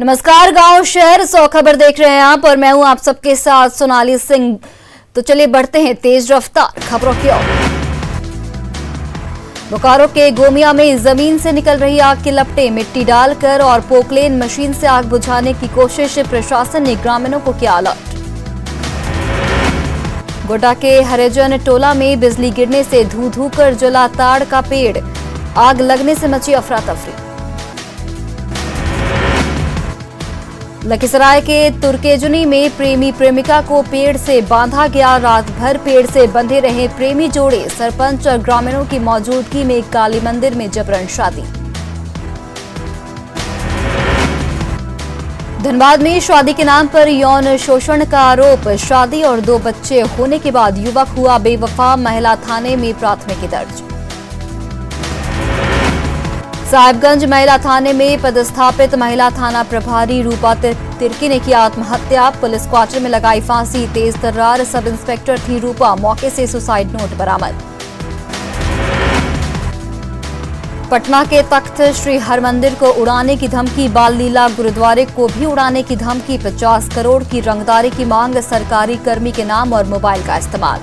नमस्कार, गांव शहर 100 खबर देख रहे हैं आप और मैं हूं आप सबके साथ सोनाली सिंह। तो चलिए बढ़ते हैं तेज रफ्तार खबरों की ओर। बोकारो के गोमिया में जमीन से निकल रही आग के लपटे, मिट्टी डालकर और पोकलेन मशीन से आग बुझाने की कोशिश, प्रशासन ने ग्रामीणों को किया अलर्ट। गोड्डा के हरिजन टोला में बिजली गिरने से धू धू कर जला ताड़ का पेड़, आग लगने से मची अफरा तफरी। लखीसराय के तुर्केजुनी में प्रेमी प्रेमिका को पेड़ से बांधा गया, रात भर पेड़ से बंधे रहे प्रेमी जोड़े, सरपंच और ग्रामीणों की मौजूदगी में काली मंदिर में जबरन शादी। धनबाद में शादी के नाम पर यौन शोषण का आरोप, शादी और 2 बच्चे होने के बाद युवक हुआ बेवफा, महिला थाने में प्राथमिकी दर्ज। साहिबगंज महिला थाने में पदस्थापित महिला थाना प्रभारी रूपा तिर्की ने किया आत्महत्या, पुलिस क्वार्टर में लगाई फांसी, तेज तर्रार सब इंस्पेक्टर थी रूपा, मौके से सुसाइड नोट बरामद। पटना के तख्त श्री हरमंदिर को उड़ाने की धमकी, बाल लीला गुरुद्वारे को भी उड़ाने की धमकी, 50 करोड़ की रंगदारी की मांग, सरकारी कर्मी के नाम और मोबाइल का इस्तेमाल।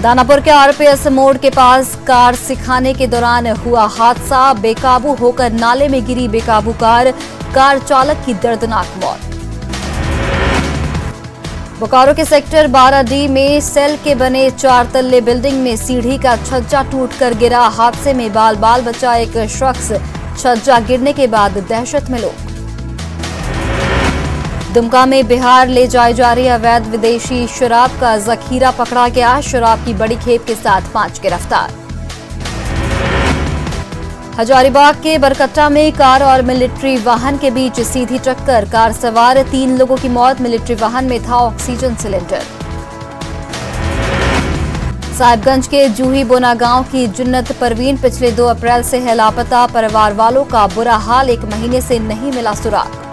दानापुर के आरपीएस मोड़ के पास कार सिखाने के दौरान हुआ हादसा, बेकाबू होकर नाले में गिरी बेकाबू कार चालक की दर्दनाक मौत। बोकारो के सेक्टर 12D में सेल के बने 4 तल्ले बिल्डिंग में सीढ़ी का छज्जा टूटकर गिरा, हादसे में बाल बाल बचा एक शख्स, छज्जा गिरने के बाद दहशत में लोग। दुमका में बिहार ले जाई जा रही अवैध विदेशी शराब का जखीरा पकड़ा गया, शराब की बड़ी खेप के साथ 5 गिरफ्तार। हजारीबाग के बरकट्टा में कार और मिलिट्री वाहन के बीच सीधी टक्कर, कार सवार 3 लोगों की मौत, मिलिट्री वाहन में था ऑक्सीजन सिलेंडर। साहिबगंज के जूही बोना गांव की जुन्नत परवीन पिछले 2 अप्रैल से है लापता, परिवार वालों का बुरा हाल, 1 महीने से नहीं मिला सुराग।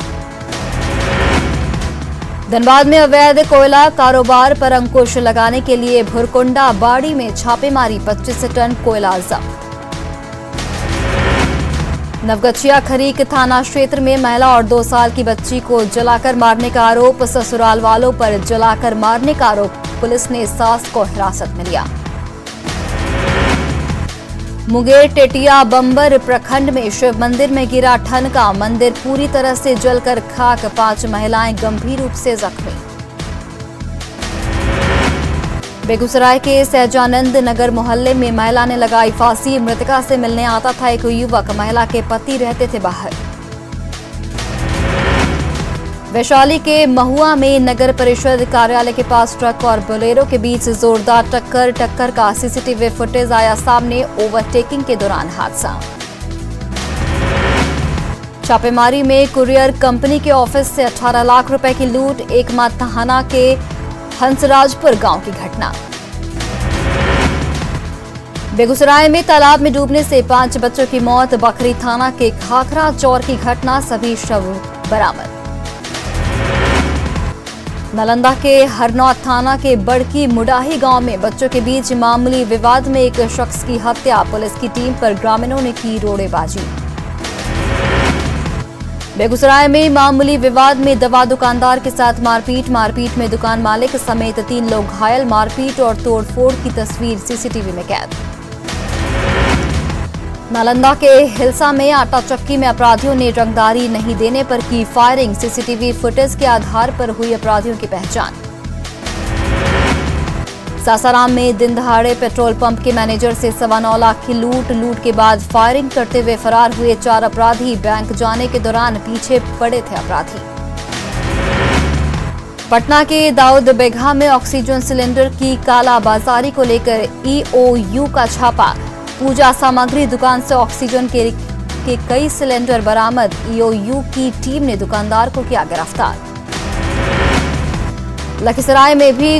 धनबाद में अवैध कोयला कारोबार पर अंकुश लगाने के लिए भुरकुंडा बाड़ी में छापेमारी, 25 टन कोयला जब्त। नवगछिया खरीक थाना क्षेत्र में महिला और 2 साल की बच्ची को जलाकर मारने का आरोप, ससुराल वालों पर जलाकर मारने का आरोप, पुलिस ने सास को हिरासत में लिया। मुंगेर टेटिया बंबर प्रखंड में शिव मंदिर में गिरा ठनका, मंदिर पूरी तरह से जलकर खाक, 5 महिलाएं गंभीर रूप से जख्मी। बेगूसराय के सहजानंद नगर मोहल्ले में महिला ने लगाई फांसी, मृतका से मिलने आता था एक युवक, महिला के पति रहते थे बाहर। वैशाली के महुआ में नगर परिषद कार्यालय के पास ट्रक और बोलेरो के बीच जोरदार टक्कर का सीसीटीवी फुटेज आया सामने, ओवरटेकिंग के दौरान हादसा। छापेमारी में कुरियर कंपनी के ऑफिस से 18 लाख रुपए की लूट, एक माथाना के हंसराजपुर गांव की घटना। बेगूसराय में तालाब में डूबने से 5 बच्चों की मौत, बखरी थाना के खाखरा चौर की घटना, सभी शव बरामद। नालंदा के हरनौत थाना के बड़की मुडाही गांव में बच्चों के बीच मामूली विवाद में एक शख्स की हत्या, पुलिस की टीम पर ग्रामीणों ने की रोड़ेबाजी। बेगूसराय में मामूली विवाद में दवा दुकानदार के साथ मारपीट में दुकान मालिक समेत 3 लोग घायल, मारपीट और तोड़फोड़ की तस्वीर सीसीटीवी में कैद। नालंदा के हिलसा में आटा चक्की में अपराधियों ने रंगदारी नहीं देने पर की फायरिंग, सीसीटीवी फुटेज के आधार पर हुई अपराधियों की पहचान। सासाराम में दिन दहाड़े पेट्रोल पंप के मैनेजर से 9.25 लाख की लूट के बाद फायरिंग करते हुए फरार हुए 4 अपराधी, बैंक जाने के दौरान पीछे पड़े थे अपराधी। पटना के दाऊद बेघा में ऑक्सीजन सिलेंडर की कालाबाजारी को लेकर EOU का छापा, पूजा सामग्री दुकान से ऑक्सीजन के कई सिलेंडर बरामद, EOU की टीम ने दुकानदार को किया गिरफ्तार। लखीसराय में भी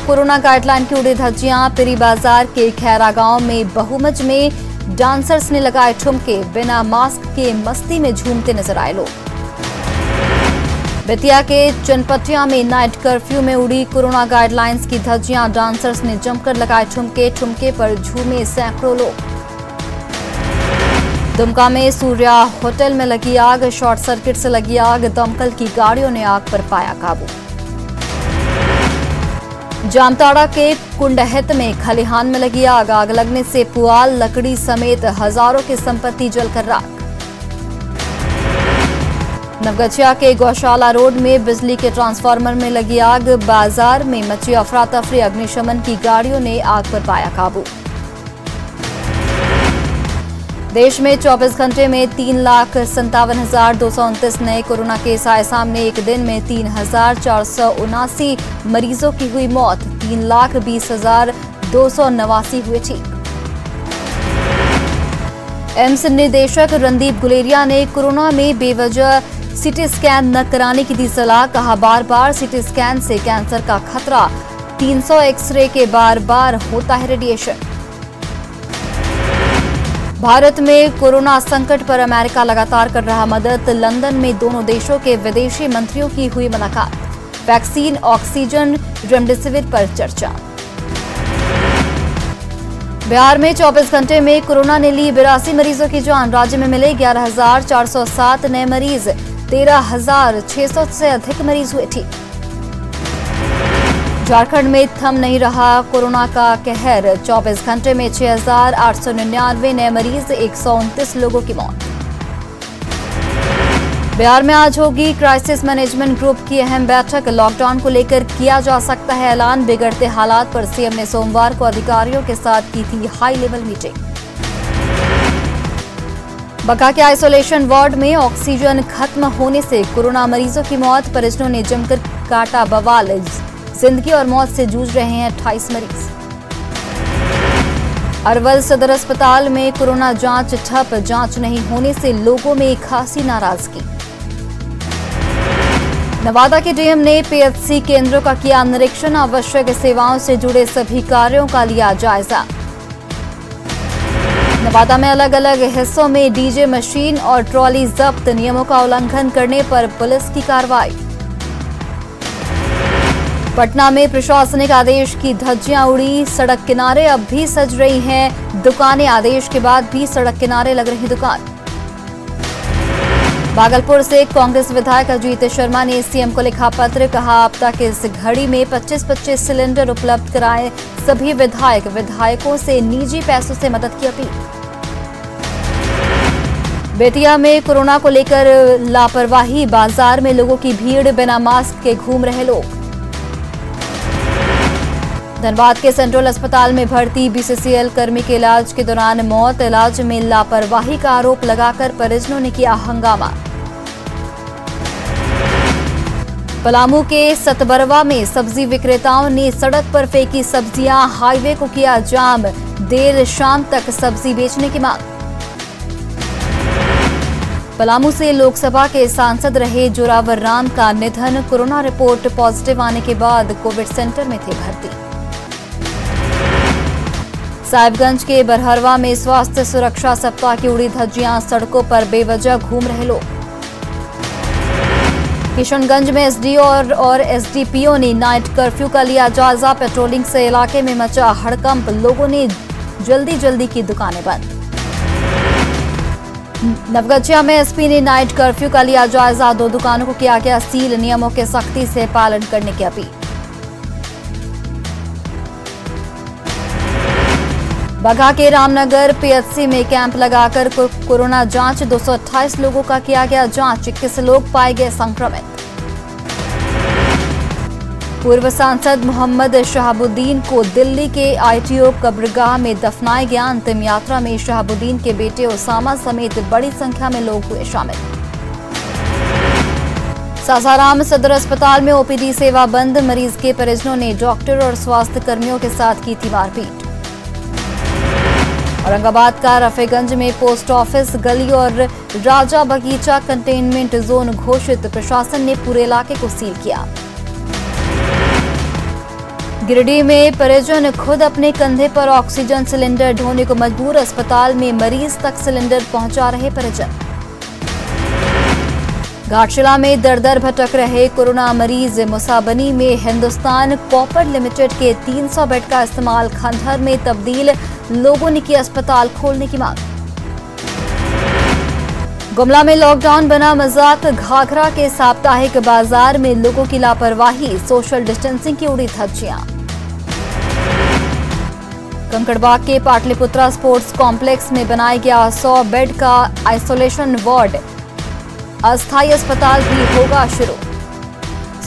कोरोना गाइडलाइन की उड़ी धज्जियां, पिरी बाजार के खैरा गांव में बहुमज में डांसर्स ने लगाए ठुमके, बिना मास्क के मस्ती में झूमते नजर आए लोग। बेतिया के चनपटिया में नाइट कर्फ्यू में उड़ी कोरोना गाइडलाइंस की धज्जियां, डांसर्स ने जमकर लगाए ठुमके पर झूमे सैकड़ों लोग। दुमका में सूर्या होटल में लगी आग, शॉर्ट सर्किट से लगी आग, दमकल की गाड़ियों ने आग पर पाया काबू। जामताड़ा के कुंडहित में खलिहान में लगी आग, आग लगने से पुआल, लकड़ी समेत हजारों की संपत्ति जलकर राख। नवगछिया के गौशाला रोड में बिजली के ट्रांसफार्मर में लगी आग, बाजार में मची अफरा तफरी, अग्निशमन की गाड़ियों ने आग पर पाया काबू। देश में 24 घंटे में 3,57,229 नए कोरोना केस आए सामने। एक दिन में 3,479 मरीजों की हुई मौत, 3,20,289 हुए ठीक। एम्स निदेशक रणदीप गुलेरिया ने कोरोना में बेवजह सीटी स्कैन न कराने की दी सलाह, कहा बार बार सीटी स्कैन से कैंसर का खतरा, 300 एक्सरे के बार बार होता है रेडिएशन। भारत में कोरोना संकट पर अमेरिका लगातार कर रहा मदद, लंदन में दोनों देशों के विदेशी मंत्रियों की हुई मुलाकात, वैक्सीन, ऑक्सीजन, रेमडेसिविर पर चर्चा। बिहार में 24 घंटे में कोरोना ने ली 82 मरीजों की जान, राज्य में मिले 11,407 नए मरीज, 13,600 से अधिक मरीज हुए ठीक। झारखंड में थम नहीं रहा कोरोना का कहर, 24 घंटे में 6,899 नए मरीज, 129 लोगों की मौत। बिहार में आज होगी क्राइसिस मैनेजमेंट ग्रुप की अहम बैठक, लॉकडाउन को लेकर किया जा सकता है ऐलान, बिगड़ते हालात पर सीएम ने सोमवार को अधिकारियों के साथ की थी हाई लेवल मीटिंग। बका के आइसोलेशन वार्ड में ऑक्सीजन खत्म होने से कोरोना मरीजों की मौत, परिजनों ने जमकर काटा बवाल, जिंदगी और मौत से जूझ रहे हैं 28 मरीज। अरवल सदर अस्पताल में कोरोना जांच ठप, जांच नहीं होने से लोगों में खासी नाराजगी। नवादा के डीएम ने पीएचसी केंद्रों का किया निरीक्षण, आवश्यक सेवाओं से जुड़े सभी कार्यों का लिया जायजा। नवादा में अलग अलग हिस्सों में डीजे मशीन और ट्रॉली जब्त, नियमों का उल्लंघन करने पर पुलिस की कार्रवाई। पटना में प्रशासनिक आदेश की धज्जियां उड़ी, सड़क किनारे अब भी सज रही हैं दुकानें, आदेश के बाद भी सड़क किनारे लग रही दुकान। भागलपुर से कांग्रेस विधायक अजीत शर्मा ने सीएम को लिखा पत्र, कहा आपदा की इस घड़ी में 25-25 सिलेंडर उपलब्ध कराएं सभी विधायकों से निजी पैसों से मदद की अपील। बेतिया में कोरोना को लेकर लापरवाही, बाजार में लोगों की भीड़, बिना मास्क के घूम रहे लोग। धनबाद के सेंट्रल अस्पताल में भर्ती बीसीसीएल कर्मी के इलाज के दौरान मौत, इलाज में लापरवाही का आरोप लगाकर परिजनों ने किया हंगामा। पलामू के सतबरवा में सब्जी विक्रेताओं ने सड़क पर फेंकी सब्जियां, हाईवे को किया जाम, देर शाम तक सब्जी बेचने की मांग। पलामू से लोकसभा के सांसद रहे जोरावर राम का निधन, कोरोना रिपोर्ट पॉजिटिव आने के बाद कोविड सेंटर में थे भर्ती। साहिबगंज के बरहरवा में स्वास्थ्य सुरक्षा सप्ताह की उड़ी धज्जियां, सड़कों पर बेवजह घूम रहे लोग। किशनगंज में एसडीओ और एसडीपीओ ने नाइट कर्फ्यू का लिया जायजा, पेट्रोलिंग से इलाके में मचा हड़कंप, लोगों ने जल्दी की दुकानें बंद। नवगछिया में एसपी ने नाइट कर्फ्यू का लिया जायजा, 2 दुकानों को किया गया सील, नियमों के सख्ती से पालन करने की अपील। बघा के रामनगर पीएचसी में कैंप लगाकर कोरोना जांच, 228 लोगों का किया गया जांच, 21 लोग पाए गए संक्रमित। पूर्व सांसद मोहम्मद शहाबुद्दीन को दिल्ली के आईटीओ कब्रगाह में दफनाया गया, अंतिम यात्रा में शहाबुद्दीन के बेटे ओसामा समेत बड़ी संख्या में लोग हुए शामिल। सासाराम सदर अस्पताल में ओपीडी सेवा बंद, मरीज के परिजनों ने डॉक्टर और स्वास्थ्य कर्मियों के साथ की थी मारपीट। औरंगाबाद का रफेगंज में पोस्ट ऑफिस गली और राजा बगीचा कंटेनमेंट जोन घोषित, प्रशासन ने पूरे इलाके को सील किया। गिरिडीह में परिजन खुद अपने कंधे पर ऑक्सीजन सिलेंडर ढोने को मजबूर, अस्पताल में मरीज तक सिलेंडर पहुंचा रहे परिजन। घाटशिला में दर भटक रहे कोरोना मरीज, मुसाबनी में हिंदुस्तान कॉपर लिमिटेड के 300 बेड का इस्तेमाल खंडहर में तब्दील, लोगों ने की अस्पताल खोलने की मांग। गुमला में लॉकडाउन बना मजाक, घाघरा के साप्ताहिक बाजार में लोगों की लापरवाही, सोशल डिस्टेंसिंग की उड़ी धज्जियां। कंकड़बाग के पाटलिपुत्रा स्पोर्ट्स कॉम्प्लेक्स में बनाया गया 100 बेड का आइसोलेशन वार्ड, अस्थायी अस्पताल भी होगा शुरू।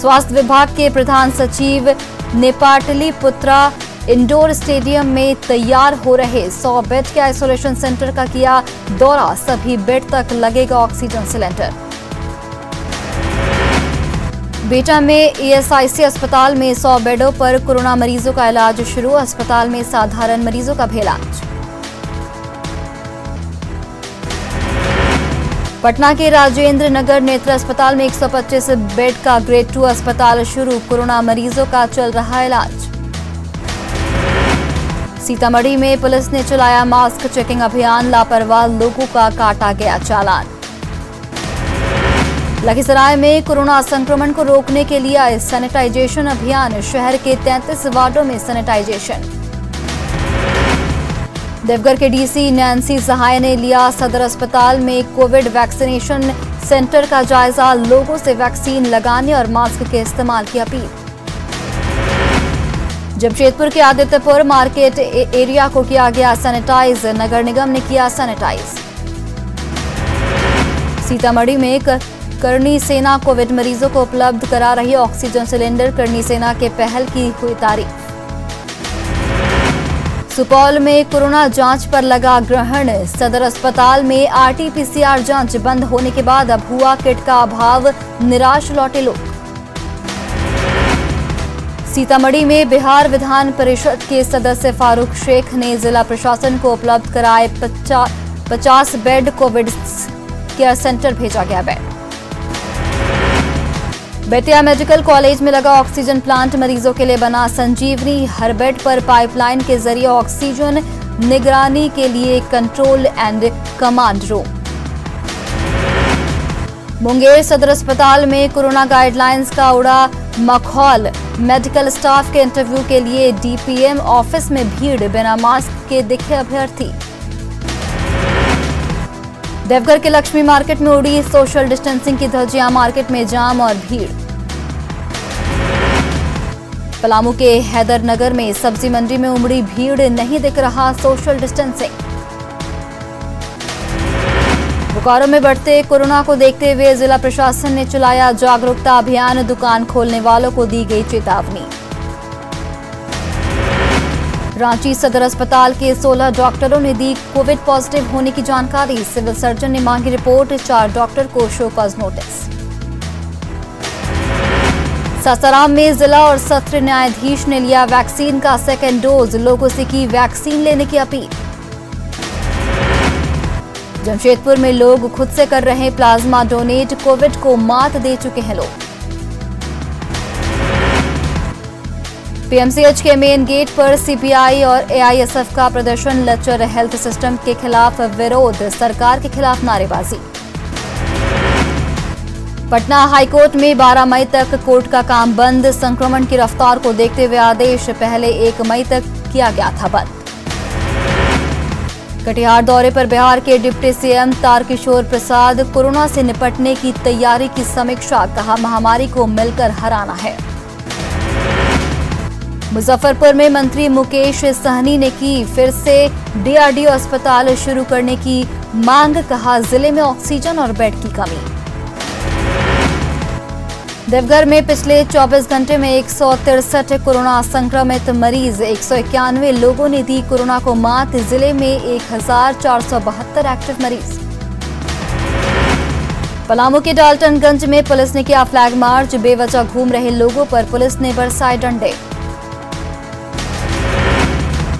स्वास्थ्य विभाग के प्रधान सचिव ने पाटलिपुत्रा इंडोर स्टेडियम में तैयार हो रहे 100 बेड के आइसोलेशन सेंटर का किया दौरा, सभी बेड तक लगेगा ऑक्सीजन सिलेंडर। बेटा में ईएसआईसी अस्पताल में 100 बेडों पर कोरोना मरीजों का इलाज शुरू, अस्पताल में साधारण मरीजों का भी इलाज। पटना के राजेंद्र नगर नेत्र अस्पताल में 125 बेड का ग्रेड 2 अस्पताल शुरू, कोरोना मरीजों का चल रहा इलाज। सीतामढ़ी में पुलिस ने चलाया मास्क चेकिंग अभियान, लापरवाह लोगों का काटा गया चालान। लखीसराय में कोरोना संक्रमण को रोकने के लिए सैनिटाइजेशन अभियान, शहर के 33 वार्डों में सैनिटाइजेशन। देवघर के डीसी नैन्सी सहाय ने लिया सदर अस्पताल में कोविड वैक्सीनेशन सेंटर का जायजा, लोगों से वैक्सीन लगाने और मास्क के इस्तेमाल की अपील। जमशेदपुर के आदित्यपुर मार्केट एरिया को किया गया सैनिटाइज, नगर निगम ने किया सैनिटाइज। सीतामढ़ी में करनी सेना कोविड मरीजों को उपलब्ध करा रही ऑक्सीजन सिलेंडर, करनी सेना के पहल की हुई तारीफ। सुपौल में कोरोना जांच पर लगा ग्रहण, सदर अस्पताल में आरटीपीसीआर जांच बंद होने के बाद अब हुआ किट का अभाव, निराश लौटे लोग। सीतामढ़ी में बिहार विधान परिषद के सदस्य फारूक शेख ने जिला प्रशासन को उपलब्ध कराए 50 बेड कोविड केयर सेंटर भेजा गया बेड। बेतिया मेडिकल कॉलेज में लगा ऑक्सीजन प्लांट, मरीजों के लिए बना संजीवनी, हर बेड पर पाइपलाइन के जरिए ऑक्सीजन निगरानी के लिए control and command room. Munger सदर अस्पताल में कोरोना गाइडलाइंस का उड़ा मखौल, मेडिकल स्टाफ के इंटरव्यू के लिए डीपीएम ऑफिस में भीड़, बिना मास्क के दिखे अभ्यर्थी। देवघर के लक्ष्मी मार्केट में उड़ी सोशल डिस्टेंसिंग की धज्जियां, मार्केट में जाम और भीड़। पलामू के हैदरनगर में सब्जी मंडी में उमड़ी भीड़, नहीं दिख रहा सोशल डिस्टेंसिंग। बोकारो में बढ़ते कोरोना को देखते हुए जिला प्रशासन ने चलाया जागरूकता अभियान, दुकान खोलने वालों को दी गई चेतावनी। रांची सदर अस्पताल के 16 डॉक्टरों ने दी कोविड पॉजिटिव होने की जानकारी, सिविल सर्जन ने मांगी रिपोर्ट, 4 डॉक्टर को शो कॉज नोटिस। सासाराम में जिला और सत्र न्यायाधीश ने लिया वैक्सीन का सेकेंड डोज, लोगों से की वैक्सीन लेने की अपील। जमशेदपुर में लोग खुद से कर रहे प्लाज्मा डोनेट, कोविड को मात दे चुके हैं लोग। पीएमसीएच के मेन गेट पर सीपीआई और एआईएसएफ का प्रदर्शन, लचर हेल्थ सिस्टम के खिलाफ विरोध, सरकार के खिलाफ नारेबाजी। पटना हाईकोर्ट में 12 मई तक कोर्ट का काम बंद, संक्रमण की रफ्तार को देखते हुए आदेश पहले 1 मई तक किया गया था बंद। कटिहार दौरे पर बिहार के deputy CM Tarkishore Prasad, corona से निपटने की तैयारी की समीक्षा, कहा महामारी को मिलकर हराना है। मुजफ्फरपुर में मंत्री मुकेश सहनी ने की फिर से डीआरडीओ अस्पताल शुरू करने की मांग, कहा जिले में ऑक्सीजन और बेड की कमी। देवघर में पिछले 24 घंटे में 163 कोरोना संक्रमित मरीज, 191 लोगों ने दी कोरोना को मात, जिले में 1472 एक्टिव मरीज। पलामू के डाल्टनगंज में पुलिस ने किया फ्लैग मार्च, बेवजह घूम रहे लोगों पर पुलिस ने बरसाए डंडे।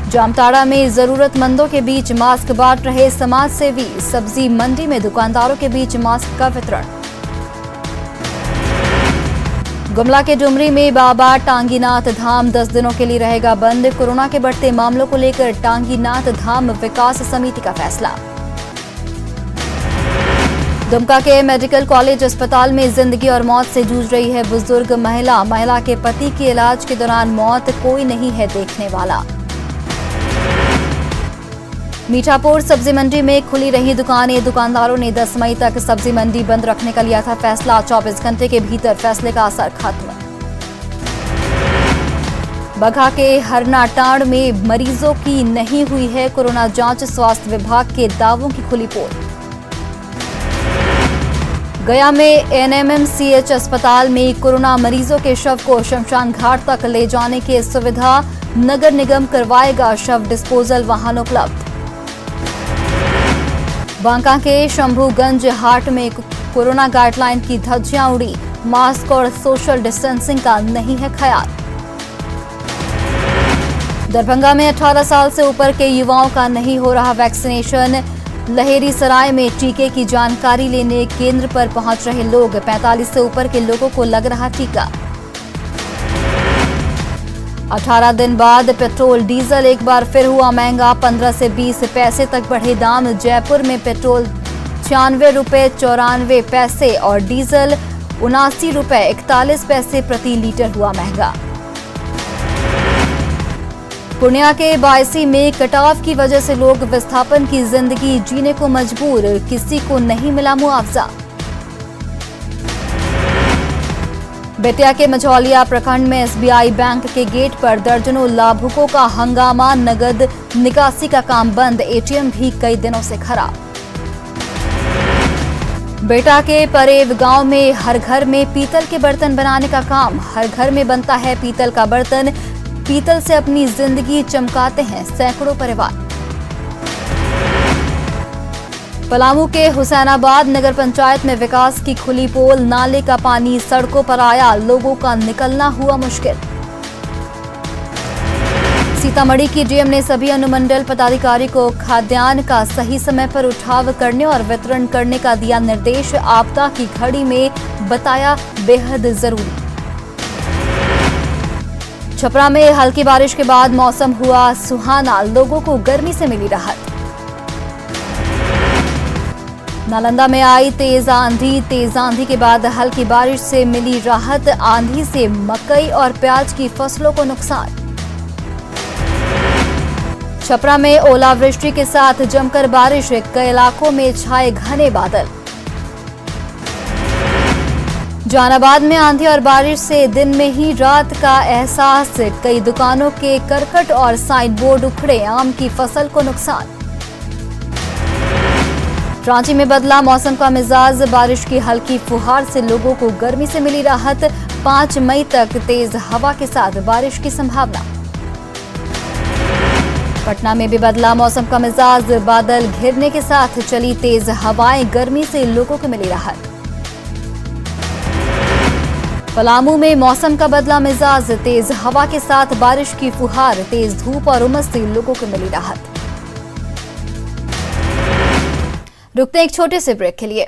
जामताड़ा में जरूरतमंदों के बीच मास्क बांट रहे समाज सेवी, सब्जी मंडी में दुकानदारों के बीच मास्क का वितरण। गुमला के डुमरी में बाबा टांगीनाथ धाम 10 दिनों के लिए रहेगा बंद, कोरोना के बढ़ते मामलों को लेकर टांगीनाथ धाम विकास समिति का फैसला। दुमका के मेडिकल कॉलेज अस्पताल में जिंदगी और मौत से जूझ रही है बुजुर्ग महिला के पति के इलाज के दौरान मौत, कोई नहीं है देखने वाला। मीठापुर सब्जी मंडी में खुली रही दुकानें, दुकानदारों ने 10 मई तक सब्जी मंडी बंद रखने का लिया था फैसला। 24 घंटे के भीतर फैसले का असर खत्म। बगहा के हरनाटांड में मरीजों की नहीं हुई है कोरोना जांच, स्वास्थ्य विभाग के दावों की खुली पोल। गया में एनएमएमसीएच अस्पताल में कोरोना मरीजों के शव को शमशान घाट तक ले जाने की सुविधा, नगर निगम करवाएगा शव डिस्पोजल वाहन उपलब्ध। बांका के शंभूगंज हाट में कोरोना गाइडलाइन की धज्जियां उड़ी, मास्क और सोशल डिस्टेंसिंग का नहीं है ख्याल। दरभंगा में 18 साल से ऊपर के युवाओं का नहीं हो रहा वैक्सीनेशन। लहेरीसराय में टीके की जानकारी लेने केंद्र पर पहुंच रहे लोग, 45 से ऊपर के लोगों को लग रहा टीका। 18 दिन बाद पेट्रोल डीजल एक बार फिर हुआ महंगा, 15 से 20 पैसे तक बढ़े दाम। जयपुर में पेट्रोल 96 रुपये 94 पैसे और डीजल 79 रुपये 41 पैसे प्रति लीटर हुआ महंगा। पूर्णिया के बायसी में कटाव की वजह से लोग विस्थापन की जिंदगी जीने को मजबूर, किसी को नहीं मिला मुआवजा। बेतिया के मझौलिया प्रखंड में एसबीआई बैंक के गेट पर दर्जनों लाभुकों का हंगामा, नगद निकासी का काम बंद, एटीएम भी कई दिनों से खराब। बेटा के परेव गांव में हर घर में पीतल के बर्तन बनाने का काम, हर घर में बनता है पीतल का बर्तन, पीतल से अपनी जिंदगी चमकाते हैं सैकड़ों परिवार। पलामू के हुसैनाबाद नगर पंचायत में विकास की खुली पोल, नाले का पानी सड़कों पर आया, लोगों का निकलना हुआ मुश्किल। सीतामढ़ी की डीएम ने सभी अनुमंडल पदाधिकारी को खाद्यान्न का सही समय पर उठाव करने और वितरण करने का दिया निर्देश, आपदा की घड़ी में बताया बेहद जरूरी। छपरा में हल्की बारिश के बाद मौसम हुआ सुहाना, लोगों को गर्मी से मिली राहत। नालंदा में आई तेज आंधी के बाद हल्की बारिश से मिली राहत, आंधी से मकई और प्याज की फसलों को नुकसान। छपरा में ओलावृष्टि के साथ जमकर बारिश, कई इलाकों में छाए घने बादल। जहानाबाद में आंधी और बारिश से दिन में ही रात का एहसास, कई दुकानों के करकट और साइन बोर्ड उखड़े, आम की फसल को नुकसान। रांची में बदला मौसम का मिजाज, बारिश की हल्की फुहार से लोगों को गर्मी से मिली राहत, 5 मई तक तेज हवा के साथ बारिश की संभावना। पटना में भी बदला मौसम का मिजाज, बादल घिरने के साथ चली तेज हवाएं, गर्मी से लोगों को मिली राहत। पलामू में मौसम का बदला मिजाज, तेज हवा के साथ बारिश की फुहार, तेज धूप और उमस से लोगों को मिली राहत। रुकते हैं एक छोटे से ब्रेक के लिए।